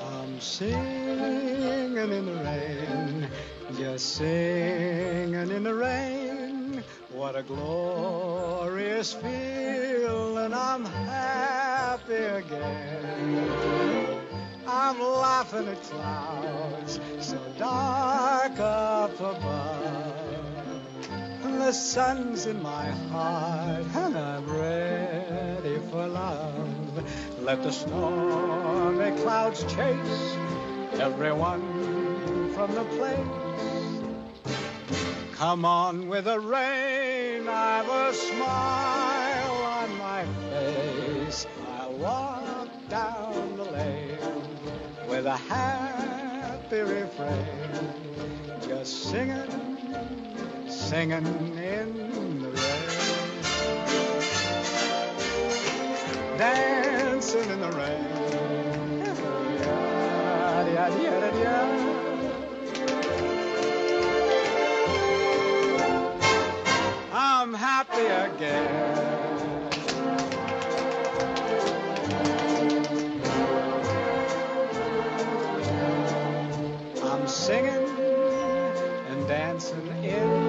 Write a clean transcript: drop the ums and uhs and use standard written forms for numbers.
I'm singing in the rain, just singing in the rain. What a glorious feeling, I'm happy again. I'm laughing at clouds so dark up above. The sun's in my heart and I'm ready for love. Let the stormy clouds chase everyone from the place. Come on with the rain, I've a smile on my face. I'll walk down the lane with a happy refrain, just singing, singing in the rain, dancing in the rain. I'm happy again. I'm singing and dancing in